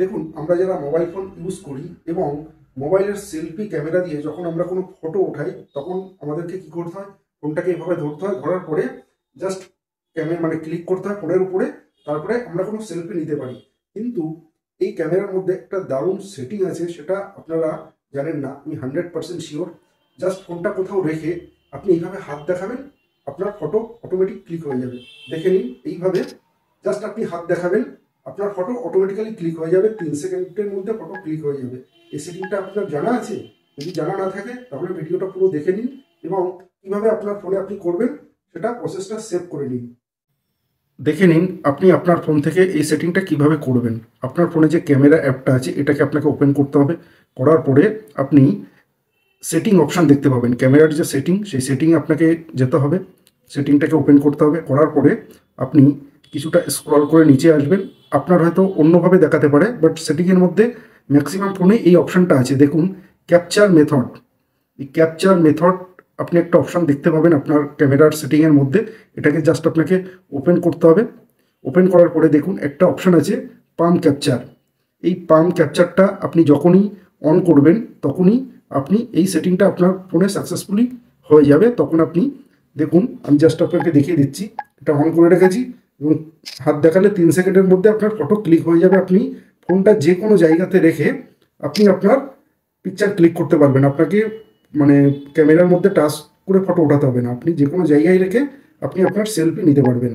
দেখুন, আমরা যারা মোবাইল ফোন ইউজ করি এবং মোবাইলের সেলফি ক্যামেরা দিয়ে যখন আমরা কোনো ফটো ওঠাই, তখন আমাদেরকে কি করতে হয়? ফোনটাকে এভাবে ধরতে হয়, ধরার পরে জাস্ট ক্যামেরা ক্লিক করতে হয় ফোনের উপরে, তারপরে আমরা কোনো সেলফি নিতে পারি। কিন্তু এই ক্যামেরার মধ্যে একটা দারুণ সেটিং আছে, সেটা আপনারা জানেন না, আমি 100% শিওর। জাস্ট ফোনটা কোথাও রেখে আপনি এইভাবে হাত দেখাবেন, আপনার ফটো অটোমেটিক ক্লিক হয়ে যাবে। দেখে নিন, এইভাবে জাস্ট আপনি হাত দেখাবেন, আপনার ফটো অটোমেটিক্যালি ক্লিক হয়ে যাবে। 3 সেকেন্ডের মধ্যে ফটো ক্লিক হয়ে যাবে। এই সেটিংটা আপনার জানা আছে? যদি জানা না থাকে তাহলে ভিডিওটা পুরো দেখে নিন এবং কিভাবে আপনার ফোনে আপনি করবেন সেটা প্রসেসটা সেভ করে নিন। দেখে নিন আপনি আপনার ফোন থেকে এই সেটিংটা কিভাবে করবেন। আপনার ফোনে যে ক্যামেরা অ্যাপটা আছে এটাকে আপনাকে ওপেন করতে হবে। করার পরে আপনি সেটিং অপশান দেখতে পাবেন, ক্যামেরার যে সেটিং, সেই সেটিংয়ে আপনাকে যেতে হবে, সেটিংটাকে ওপেন করতে হবে। করার পরে আপনি কিছুটা স্ক্রল করে নিচে আসবেন। আপনার হয়তো অন্যভাবে দেখাতে পারে, বাট সেটিংয়ের মধ্যে ম্যাক্সিমাম ফোনে এই অপশানটা আছে। দেখুন, ক্যাপচার মেথড। এই ক্যাপচার মেথড আপনি একটা অপশান দেখতে পাবেন আপনার ক্যামেরার সেটিংয়ের মধ্যে। এটাকে জাস্ট আপনাকে ওপেন করতে হবে। ওপেন করার পরে দেখুন একটা অপশান আছে পাম ক্যাপচার। এই পাম ক্যাপচারটা আপনি যখনই অন করবেন তখনই আপনি এই সেটিংটা আপনার ফোনে সাকসেসফুলি হয়ে যাবে। তখন আপনি দেখুন, আমি জাস্ট আপনাকে দেখিয়ে দিচ্ছি, এটা অন করে রেখেছি এবং হাত দেখালে 3 সেকেন্ডের মধ্যে আপনার ফটো ক্লিক হয়ে যাবে। আপনি ফোনটা যে কোনো জায়গাতে রেখে আপনি আপনার পিকচার ক্লিক করতে পারবেন। আপনাকে ক্যামেরার মধ্যে টাচ করে ফটো ওঠাতে হবে না, আপনি যে কোনো জায়গায় রেখে আপনি আপনার সেলফি নিতে পারবেন।